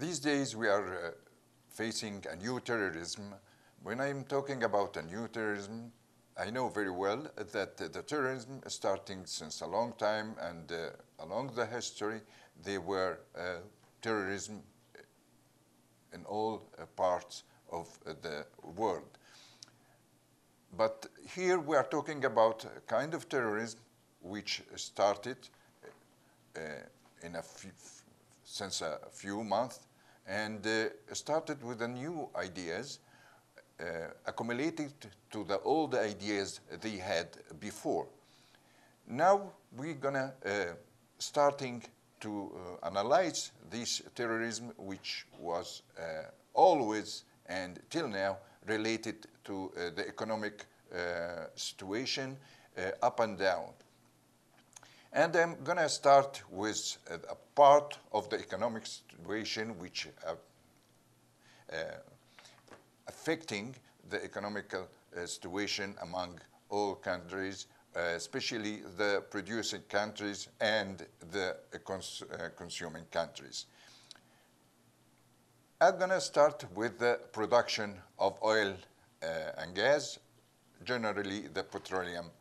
These days we are facing a new terrorism. When I'm talking about a new terrorism, I know very well that the terrorism is starting since a long time, and along the history there were terrorism in all parts of the world. But here we are talking about a kind of terrorism which started since a few months, and started with the new ideas, accumulated to the old ideas they had before. Now we're gonna starting to analyze this terrorism, which was always and till now related to the economic situation up and down. And I'm going to start with a part of the economic situation which affecting the economical situation among all countries, especially the producing countries and the consuming countries. I'm going to start with the production of oil and gas, generally the petroleum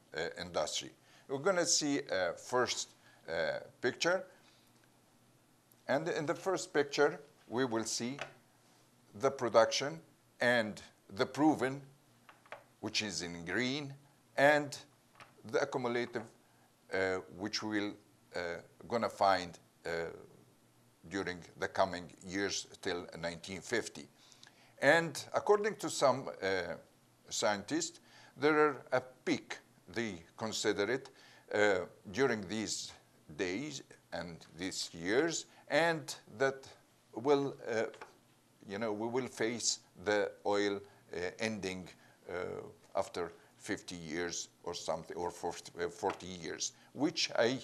industry. We're going to see a first picture. And in the first picture, we will see the production and the proven, which is in green, and the accumulative, which we'll going to find during the coming years till 1950. And according to some scientists, there are a peak, they consider it, during these days and these years, and that will, we will face the oil ending after 50 years or something, or 40 years, which I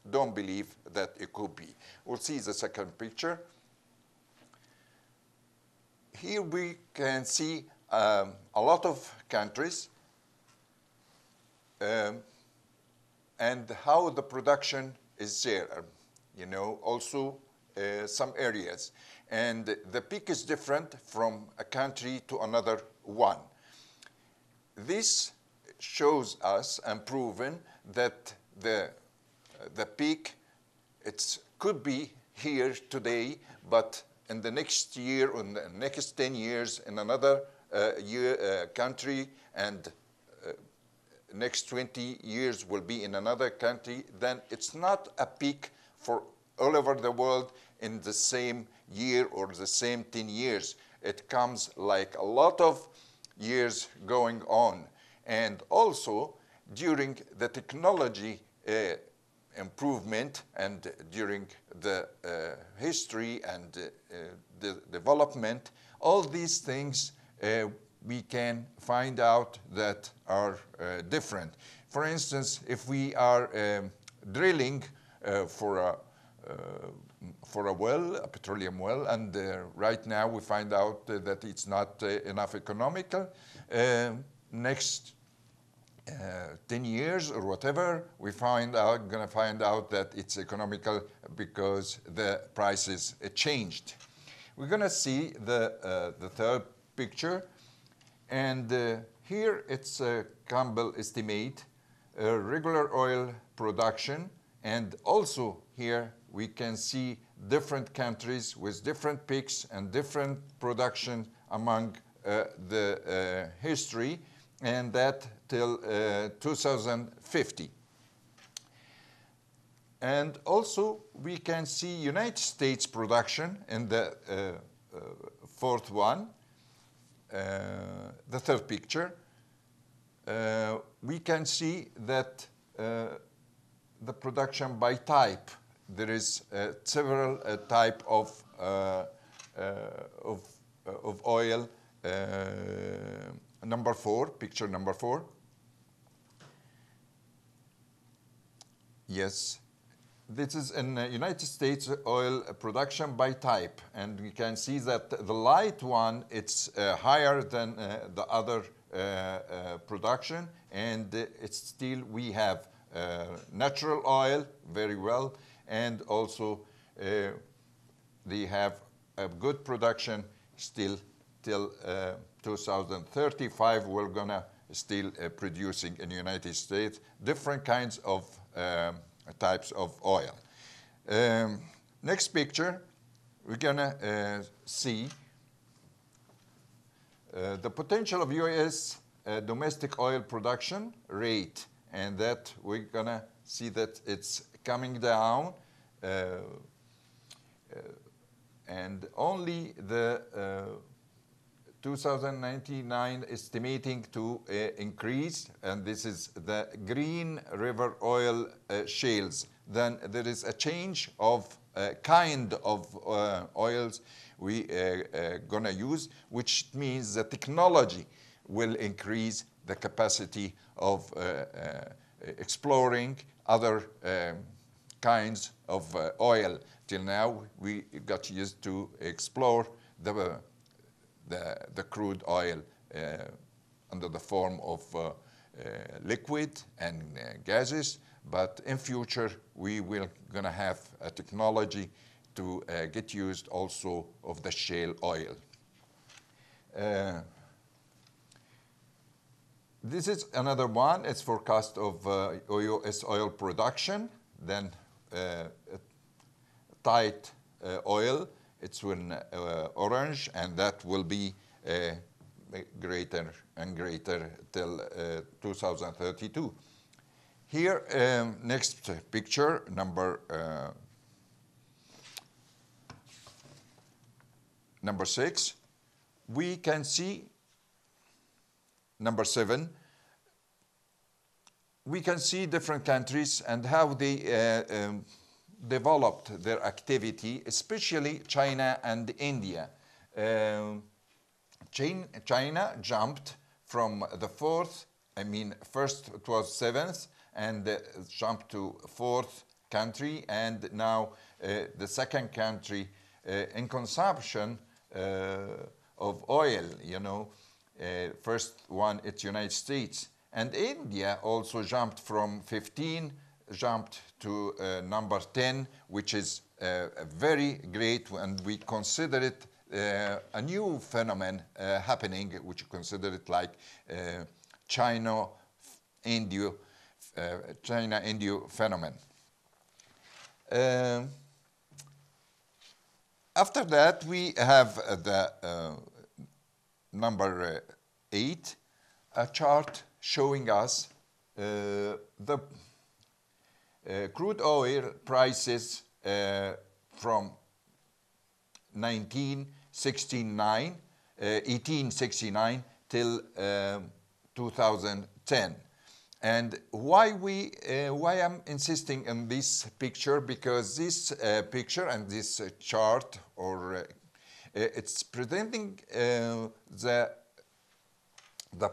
don't believe that it could be. We'll see the second picture. Here we can see a lot of countries and how the production is there, also some areas. And the peak is different from a country to another one. This shows us and proven that the peak, it could be here today, but in the next year or in the next 10 years in another country, and next 20 years will be in another country, then it's not a peak for all over the world in the same year or the same 10 years. It comes like a lot of years going on. And also during the technology improvement and during the history and the development, all these things we can find out that are different. For instance, if we are drilling for a well, a petroleum well, and right now we find out that it's not enough economical, next 10 years or whatever, we're gonna find out that it's economical because the prices changed. We're gonna see the third picture, and here it's Campbell estimate regular oil production, and also here we can see different countries with different peaks and different production among the history, and that till 2050. And also we can see United States production in the fourth one, the third picture. We can see that the production by type. There is several type of oil. Number 4, picture number 4. Yes, this is in United States oil production by type, and we can see that the light one, it's higher than the other production, and it's still we have natural oil very well, and also they have a good production still till 2035. We're gonna still producing in the United States different kinds of types of oil. Next picture, we're gonna see the potential of U.S. Domestic oil production rate, and that we're gonna see that it's coming down, and only the 2099 estimating to increase, and this is the Green River oil shales. Then there is a change of kind of oils we gonna use, which means the technology will increase the capacity of exploring other kinds of oil. Till now, we got used to explore the crude oil under the form of liquid and gases, but in future we will gonna have a technology to get used also of the shale oil. This is another one. It's forecast of U.S. oil production. Then tight oil, it's in orange, and that will be greater and greater till 2032. Here, next picture, number 6, we can see, number 7, we can see different countries and how they developed their activity, especially China and India. China jumped from the first it was 7th, and jumped to 4th country, and now the second country in consumption of oil, you know. First one, it's United States. And India also jumped from 15, jumped to number 10, which is very great, and we consider it a new phenomenon happening, which consider it like China-India phenomenon. After that, we have the number 8, a chart showing us the crude oil prices from 1869 till 2010. And why I'm insisting on this picture, because this picture and this chart, or it's presenting the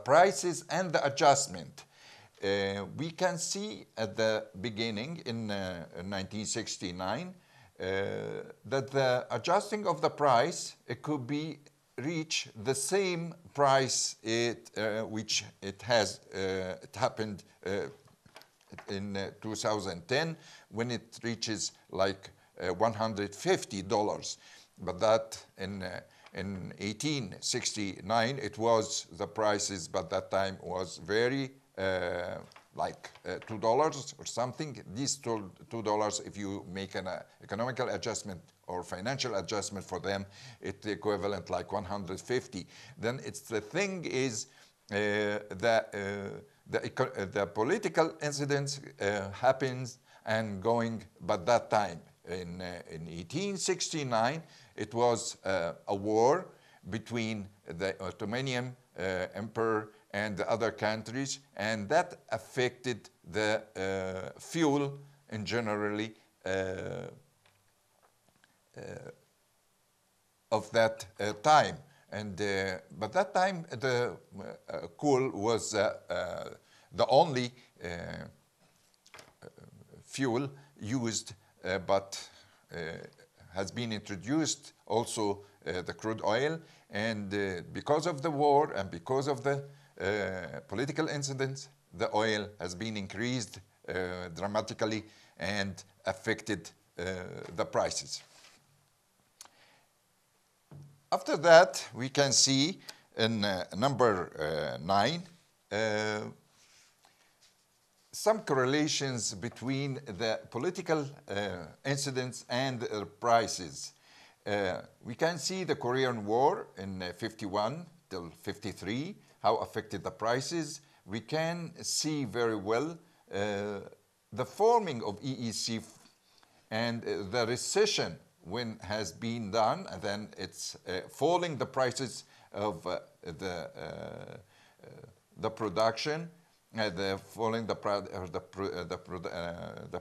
prices and the adjustment. We can see at the beginning in 1969 that the adjusting of the price, it could be reach the same price which it happened in 2010, when it reaches like $150. But that in 1869 it was the prices, but that time was very like $2 or something. These $2, if you make an economical adjustment or financial adjustment for them, it's equivalent like 150. Then it's the thing is the political incidents happens and going, but that time in 1869 it was a war between the Ottoman Emperor and the other countries, and that affected the fuel in generally of that time. And but that time the coal was the only fuel used, but has been introduced also the crude oil, and because of the war and because of the political incidents, the oil has been increased dramatically and affected the prices. After that, we can see in number 9, some correlations between the political incidents and prices. We can see the Korean War in 51 till 53, how affected the prices. We can see very well the forming of EEC and the recession when has been done, and then it's falling the prices of the production, falling the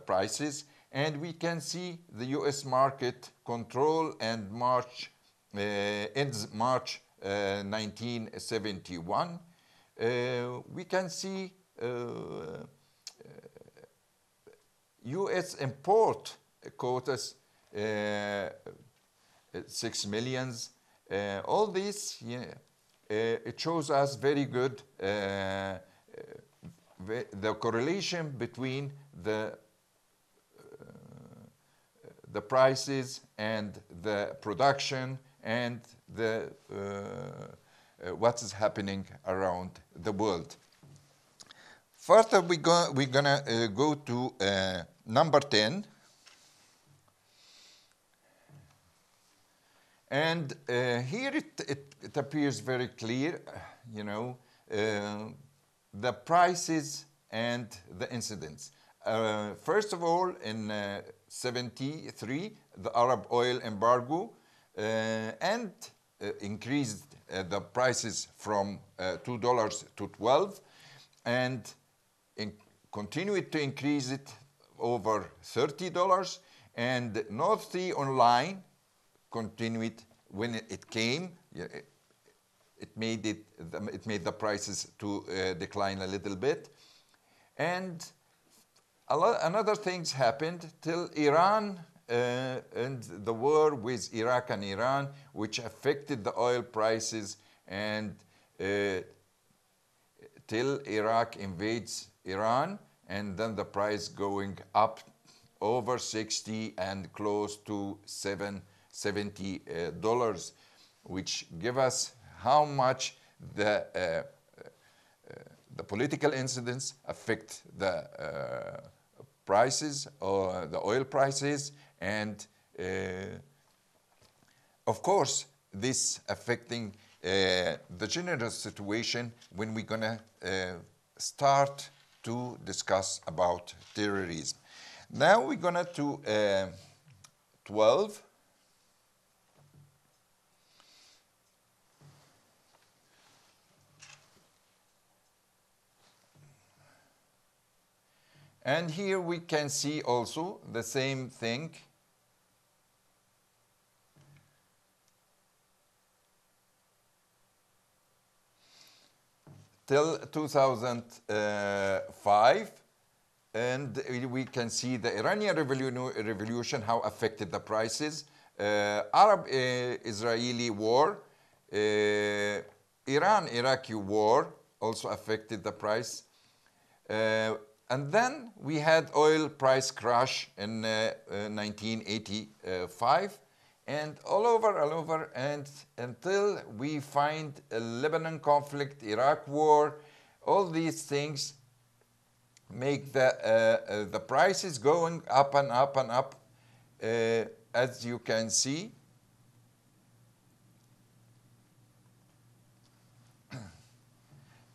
prices, and we can see the U.S. market control and ends March 1971. We can see U.S. import quotas, 6 million. All this, it shows us very good the correlation between the prices and the production and the what is happening around the world. Further, we're gonna go to number 10. And here it appears very clear, the prices and the incidents. First of all, in 73, the Arab oil embargo and increased the prices from $2 to 12, and continued to increase it over $30. And North Sea Online continued when it came. It made the prices to decline a little bit, and another things happened till Iran and the war with Iraq and Iran, which affected the oil prices, and till Iraq invades Iran, and then the price going up over 60 and close to $70, which give us how much the political incidents affect the prices or the oil prices, and of course this affecting the general situation when we're gonna start to discuss about terrorism. Now we're gonna to 12. And here we can see also the same thing. Till 2005, and we can see the Iranian revolution, how affected the prices, Arab-Israeli war, Iran-Iraqi war also affected the price. And then we had oil price crash in 1985, and all over, and until we find a Lebanon conflict, Iraq war, all these things make the prices going up and up and up, as you can see.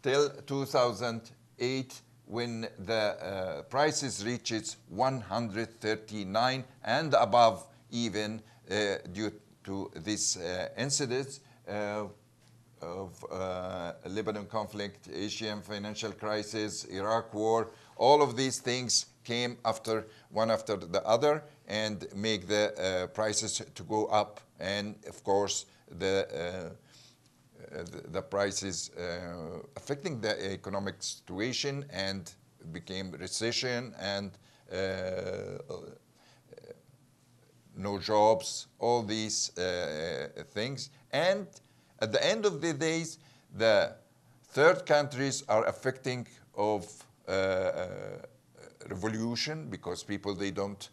Till 2008, when the prices reaches 139 and above, even due to this incidents of Lebanon conflict, Asian financial crisis, Iraq war. All of these things came one after the other and make the prices to go up, and of course the prices affecting the economic situation, and became recession and no jobs, all these things. And at the end of the days, the third countries are affecting of revolution, because people, they don't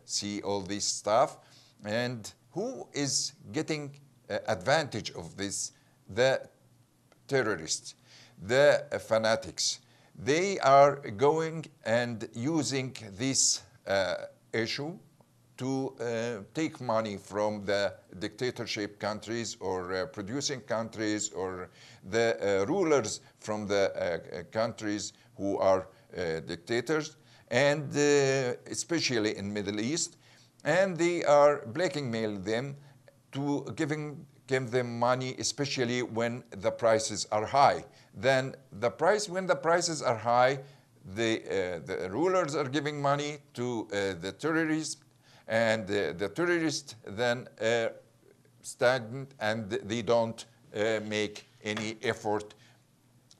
see all this stuff. And who is getting advantage of this, the terrorists, the fanatics. They are going and using this issue to take money from the dictatorship countries or producing countries or the rulers from the countries who are dictators, and especially in Middle East, and they are blackmailing them to give them money, especially when the prices are high. Then when the prices are high, the rulers are giving money to the terrorists, and the terrorists then stagnant, and they don't make any effort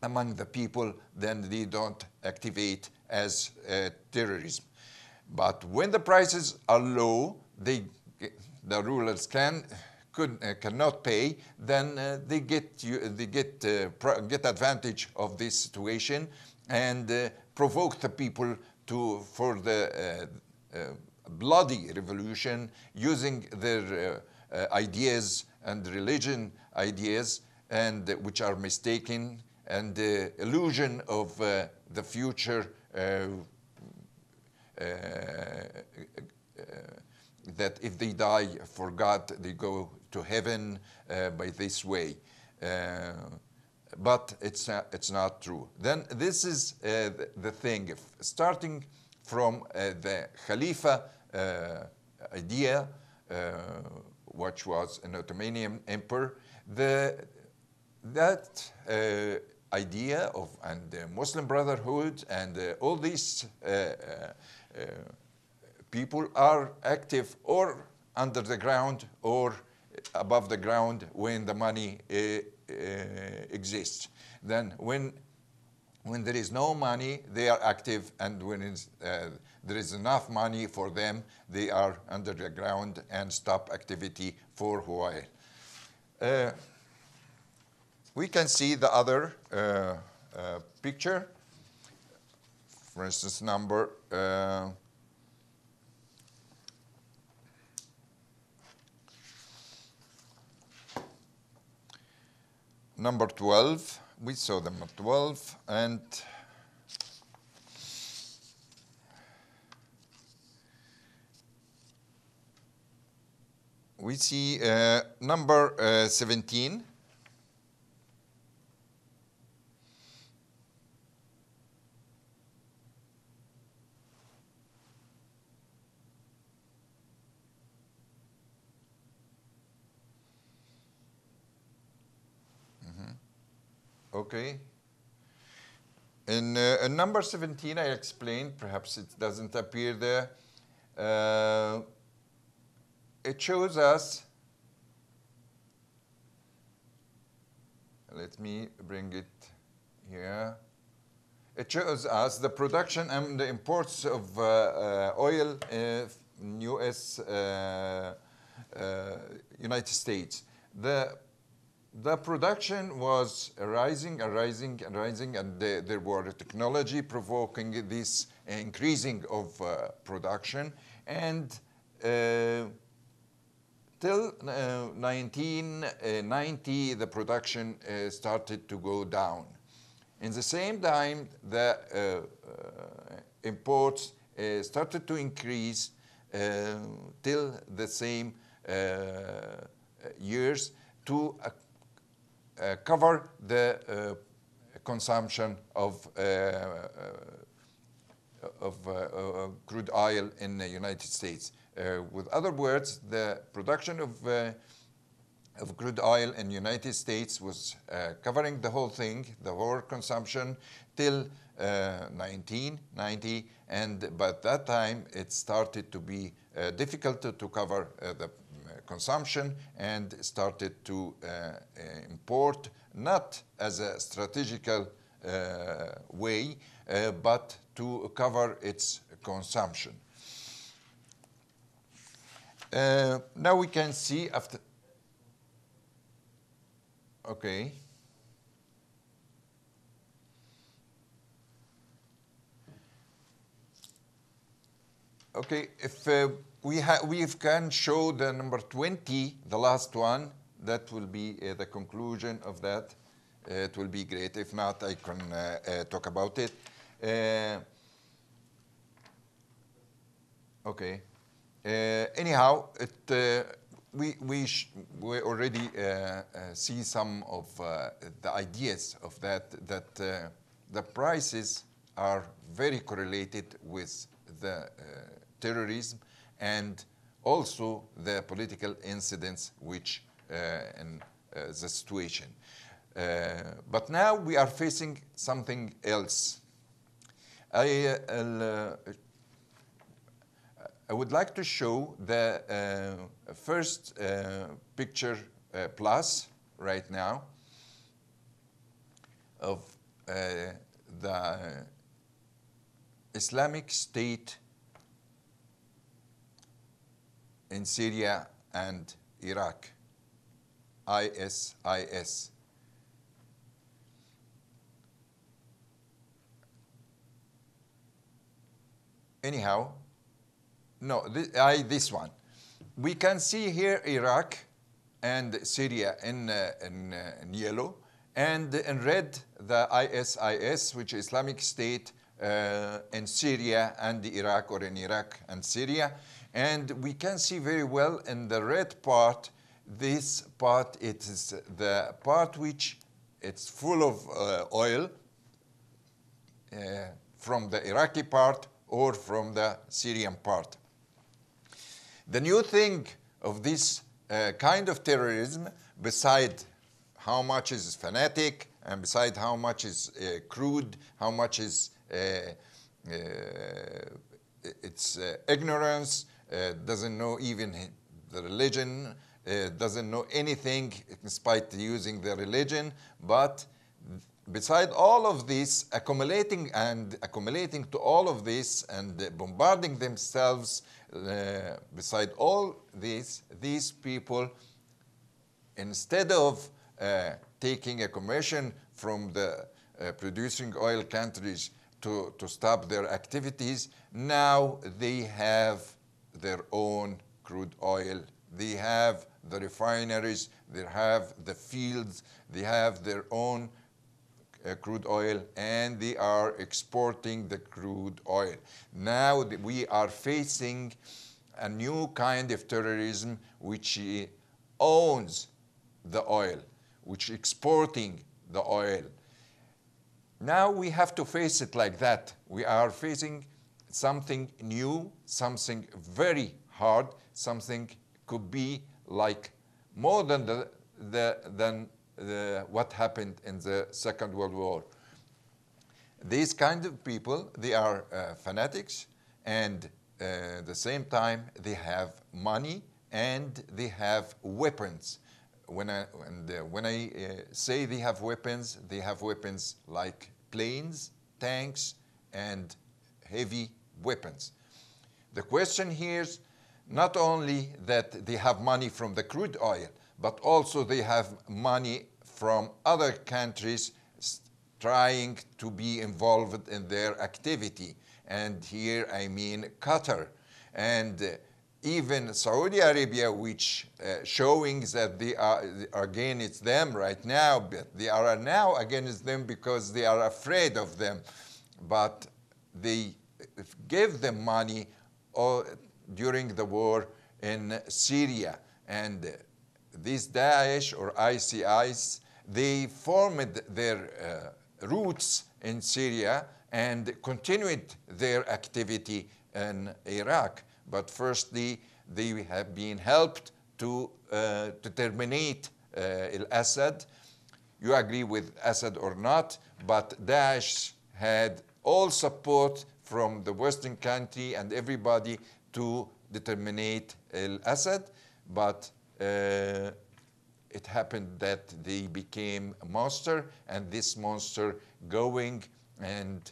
among the people, then they don't activate as terrorism. But when the prices are low, the rulers cannot pay, then they get advantage of this situation and provoke the people for the bloody revolution, using their ideas and religion ideas, and which are mistaken, and the illusion of the future that if they die for God, they go to heaven by this way. But it's not true. Then this is the thing. Starting from the Khalifa idea, which was an Ottoman emperor, that idea of Muslim Brotherhood and all these people are active or under the ground or above the ground when the money exists. Then when there is no money, they are active, and when there is enough money for them, they are under the ground and stop activity for a while. We can see the other picture. For instance, number 12. We saw them at 12, and we see number 17. Okay. In number 17, I explained, perhaps it doesn't appear there. It shows us, let me bring it here. It shows us the production and the imports of oil in United States. The production was rising and rising and rising, and there were technology provoking this increasing of production. And till 1990, the production started to go down. In the same time, the imports started to increase till the same years to cover the consumption of crude oil in the United States. With other words, the production of crude oil in the United States was covering the whole thing, the whole consumption, till 1990, and by that time it started to be difficult to cover the consumption, and started to import, not as a strategical way, but to cover its consumption. Now we can see after. Okay. Okay, if we can show the number 20, the last one, that will be the conclusion of that. It will be great. If not, I can talk about it. Okay. Anyhow, we already see some of the ideas of that the prices are very correlated with the terrorism and also the political incidents which in the situation. But now we are facing something else. I would like to show the first picture plus right now of the Islamic State in Syria and Iraq, ISIS. Anyhow, no, this one. We can see here Iraq and Syria in yellow, and in red the ISIS, which is Islamic State in Syria and Iraq, or in Iraq and Syria. And we can see very well in the red part, this part, it is the part which it's full of oil from the Iraqi part or from the Syrian part. The new thing of this kind of terrorism, beside how much is fanatic and beside how much is crude, how much is it's ignorance, doesn't know even the religion, doesn't know anything in spite of using the religion, but beside all of this, accumulating to all of this and bombarding themselves, beside all this, these people, instead of taking a commission from the producing oil countries to stop their activities, now they have their own crude oil. They have the refineries, they have the fields, they have their own crude oil, and they are exporting the crude oil. Now we are facing a new kind of terrorism which owns the oil, which exporting the oil. Now we have to face it like that. We are facing something new, something very hard, something could be like more than what happened in the Second World War. These kind of people, they are fanatics, and at the same time they have money and they have weapons. When I say they have weapons like planes, tanks, and heavy weapons. The question here is not only that they have money from the crude oil, but also they have money from other countries trying to be involved in their activity. And here I mean Qatar and even Saudi Arabia, which showing that they are against them right now, but they are now against them because they are afraid of them. But they gave them money during the war in Syria. And these Daesh or ISIS, they formed their roots in Syria and continued their activity in Iraq. But firstly, they have been helped to terminate al-Assad. You agree with Assad or not, but Daesh had all support from the Western country and everybody to terminate al-Assad, but it happened that they became a monster, and this monster going and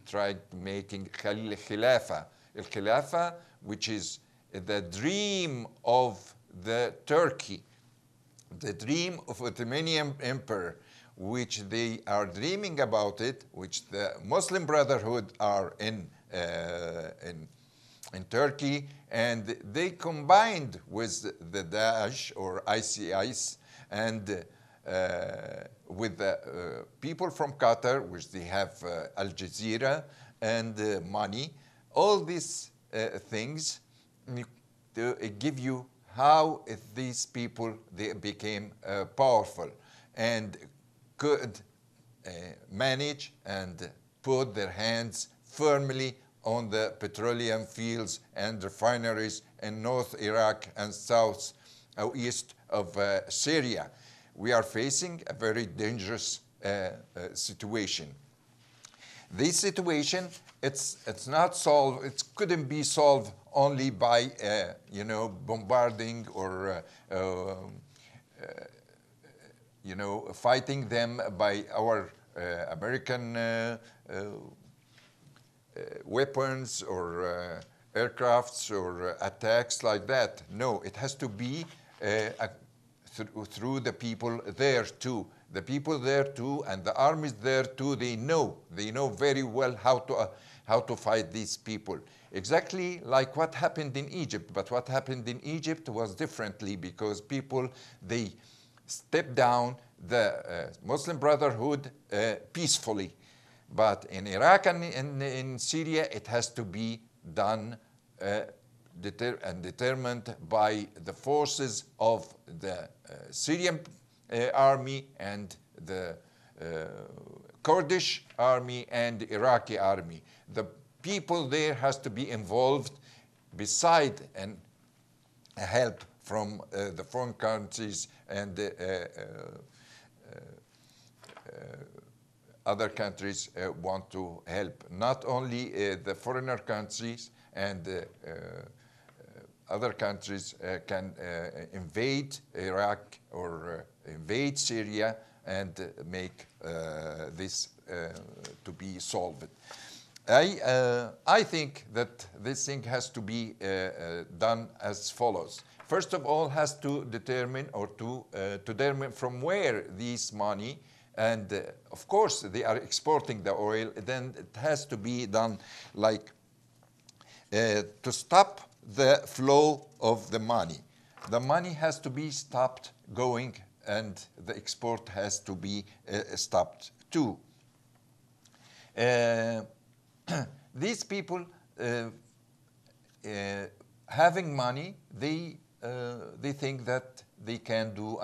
tried making Khilafah. Al-Khilafah, which is the dream of the Turkey, the dream of Ottoman Empire, which they are dreaming about it, which the Muslim Brotherhood are in Turkey, and they combined with the Daesh or ISIS and with the people from Qatar, which they have Al Jazeera and money. All these things to give you how these people they became powerful and could manage and put their hands firmly on the petroleum fields and refineries in North Iraq and south or east of Syria. We are facing a very dangerous situation. This situation, it's not solved. It couldn't be solved only by bombarding or fighting them by our American weapons or aircrafts or attacks like that. No, it has to be through the people there too. The people there too, and the armies there too. They know very well how to fight these people. Exactly like what happened in Egypt. But what happened in Egypt was differently because people they stepped down the Muslim Brotherhood peacefully. But in Iraq and in Syria, it has to be done determined by the forces of the Syrian army and the Kurdish army and the Iraqi army. The people there has to be involved beside and help from the foreign countries and other countries want to help. Not only the foreigner countries and other countries can invade Iraq or invade Syria and make this to be solved. I think that this thing has to be done as follows. First of all, has to determine or to determine from where this money, and of course they are exporting the oil, then it has to be done like to stop the flow of the money. The money has to be stopped going and the export has to be stopped too. These people having money, they think that they can do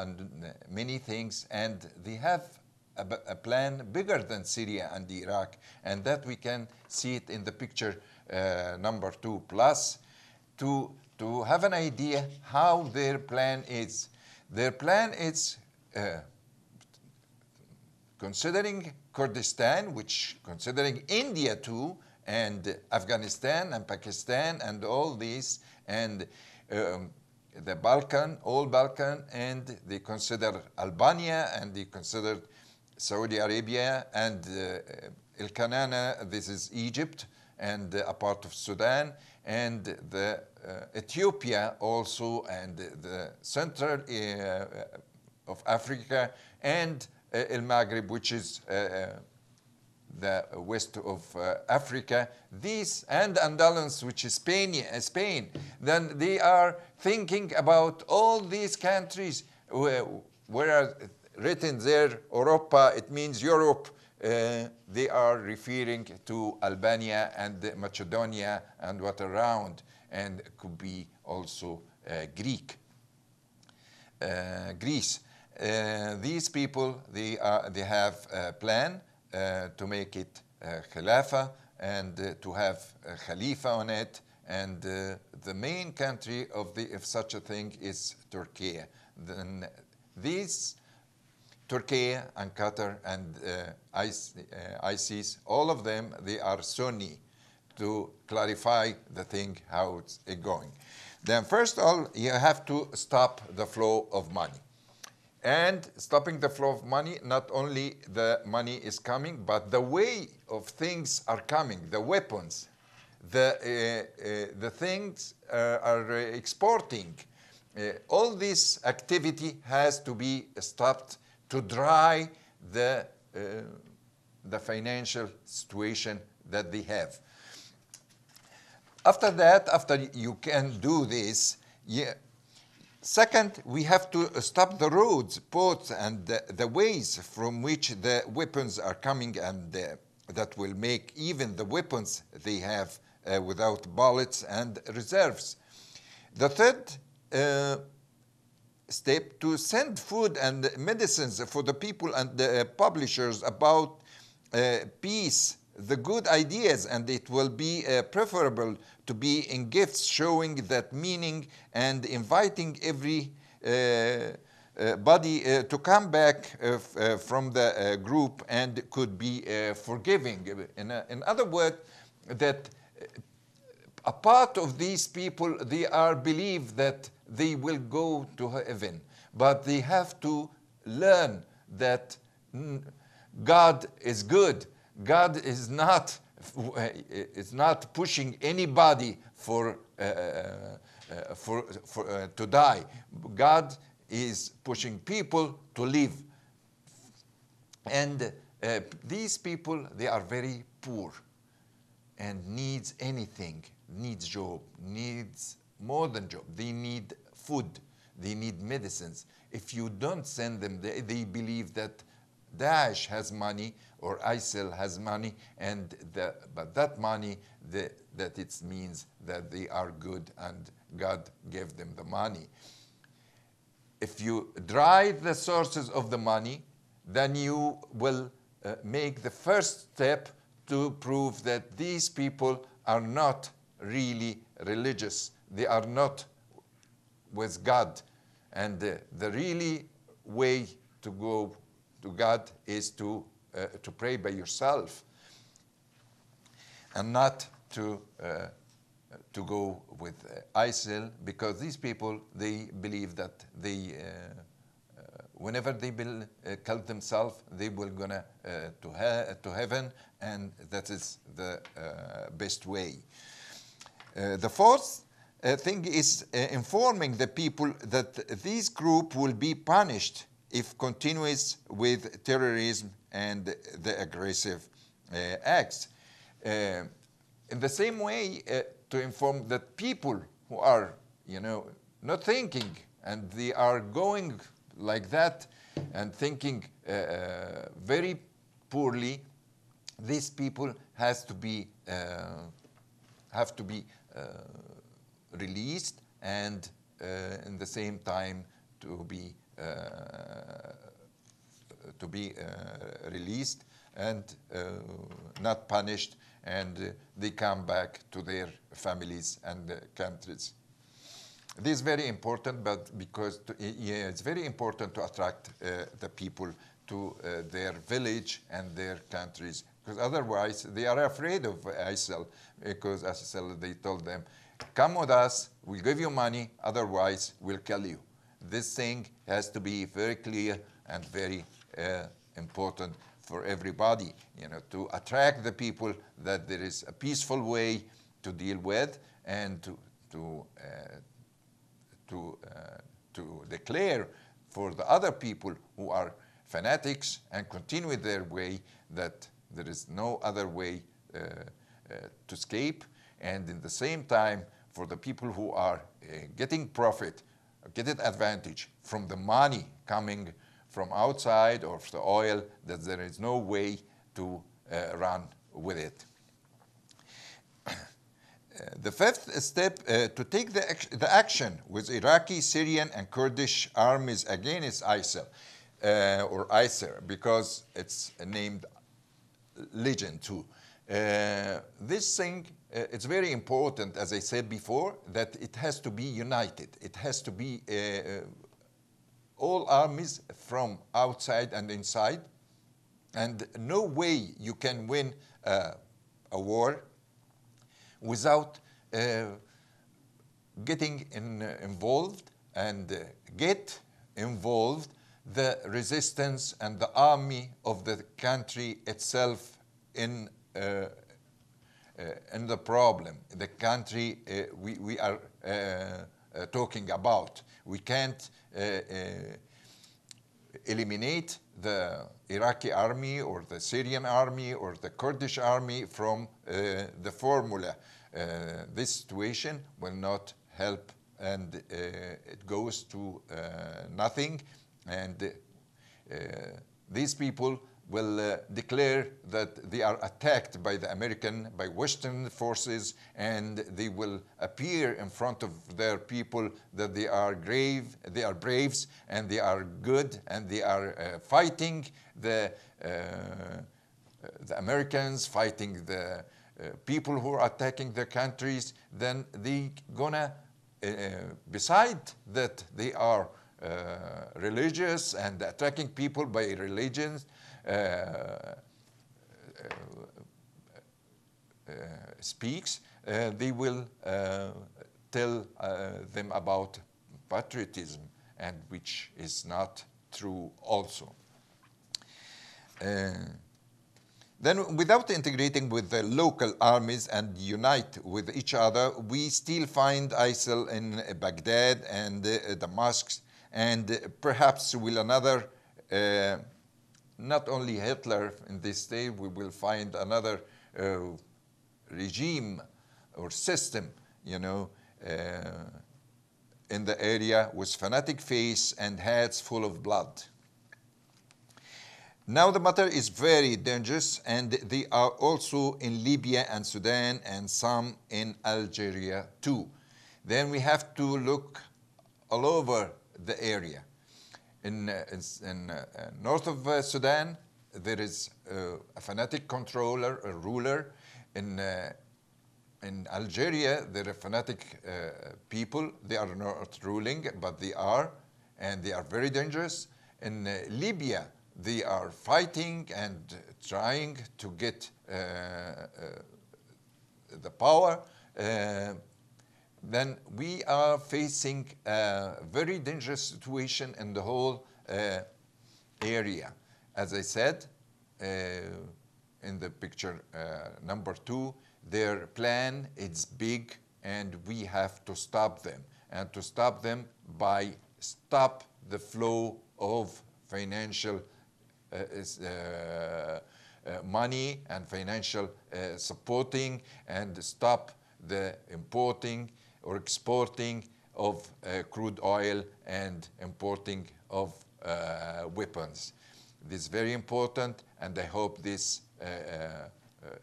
many things, and they have a plan bigger than Syria and Iraq, and that we can see it in the picture number 2 plus, to have an idea how their plan is. Their plan is considering Kurdistan, which considering India too, and Afghanistan and Pakistan and all these, and the Balkan, all Balkan, and they consider Albania, and they consider Saudi Arabia, and El-Kanana, this is Egypt, and a part of Sudan, and the Ethiopia also, and the central of Africa, and El Maghreb, which is the west of Africa. These, and Andalus, which is Spain. Then they are thinking about all these countries where are written there, Europa, it means Europe. They are referring to Albania and Macedonia and what around, and it could be also Greece. These people, they have a plan to make it Khilafah and to have a Khalifa on it, and the main country of such a thing is Turkey. Then these Turkey and Qatar and ISIS, all of them, they are Sunni, to clarify the thing, how it's going. Then first of all, you have to stop the flow of money. And stopping the flow of money, not only the money is coming, but the way of things are coming, the weapons, the things are exporting. All this activity has to be stopped to dry the financial situation that they have. After that, after you can do this, yeah. Second, we have to stop the roads, ports, and the ways from which the weapons are coming, and that will make even the weapons they have without bullets and reserves. The third step, to send food and medicines for the people and the publishers about peace, the good ideas, and it will be preferable to be in gifts showing that meaning and inviting every body to come back from the group and could be forgiving. In other words, that a part of these people, they are believe that they will go to heaven, but they have to learn that God is good. God is not pushing anybody to die. God is pushing people to live. And these people, they are very poor and needs anything, needs job, needs more than job. They need food, they need medicines. If you don't send them, they believe that Daesh has money or ISIL has money, and but that money, that it means that they are good and God gave them the money. If you dry the sources of the money, then you will make the first step to prove that these people are not really religious. They are not with God. And the really way to go to God is to pray by yourself and not to go with ISIL, because these people, they believe that they whenever they will kill themselves, they will gonna to heaven, and that is the best way. The fourth thing is informing the people that this group will be punished if continues with terrorism and the aggressive acts. In the same way, to inform that people who are, not thinking, and they are going like that and thinking very poorly, these people have to be released, and in the same time to be released and not punished, and they come back to their families and countries. This is very important, but because it's very important to attract the people to their village and their countries, because otherwise they are afraid of ISIL, because ISIL, they told them, come with us, we'll give you money, otherwise we'll kill you. This thing has to be very clear and very important for everybody, to attract the people that there is a peaceful way to deal with, and to declare for the other people who are fanatics and continue with their way that there is no other way to escape, and in the same time for the people who are getting profit, getting advantage from the money coming from outside or the oil, that there is no way to run with it. The fifth step, to take the action with Iraqi, Syrian, and Kurdish armies against ISIL, or ISIR, because it's named Legion too. This thing, it's very important, as I said before, that it has to be united. It has to be all armies from outside and inside, and no way you can win a war without getting involved, and get involved the resistance and the army of the country itself in the problem, the country we are talking about. We can't eliminate the Iraqi army or the Syrian army or the Kurdish army from the formula. this situation will not help, and it goes to nothing, and these people will declare that they are attacked by by Western forces, and they will appear in front of their people that they are braves, and they are good, and they are fighting the Americans, fighting the people who are attacking their countries. Then they gonna, beside that they are religious and attacking people by religions, speaks, they will tell them about patriotism, and which is not true also. Then, without integrating with the local armies and unite with each other, we still find ISIL in Baghdad and Damascus, and perhaps will another, not only Hitler in this day, we will find another regime or system, you know, in the area with fanatic face and heads full of blood. Now the matter is very dangerous, and they are also in Libya and Sudan, and some in Algeria too. Then we have to look all over the area. In north of Sudan, there is a fanatic controller, a ruler. In Algeria, there are fanatic people. They are not ruling, but they are, and they are very dangerous. In Libya, they are fighting and trying to get the power. Then we are facing a very dangerous situation in the whole area. As I said, in the picture number 2, their plan is big, and we have to stop them. And to stop them by stop the flow of financial money and financial supporting, and stop the importing or exporting of crude oil and importing of weapons. This is very important, and I hope this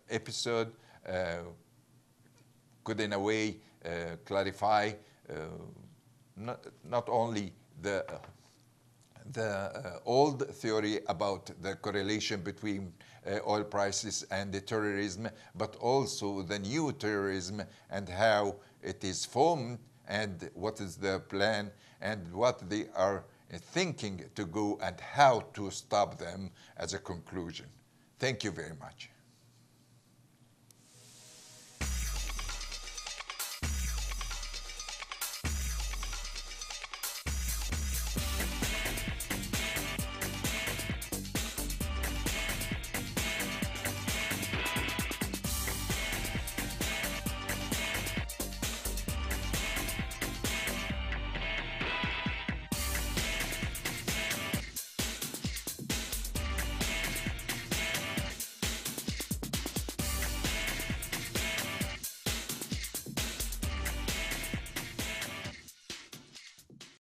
episode could in a way clarify not only the old theory about the correlation between oil prices and the terrorism, but also the new terrorism and how it is formed, and what is the plan, and what they are thinking to go, and how to stop them as a conclusion. Thank you very much.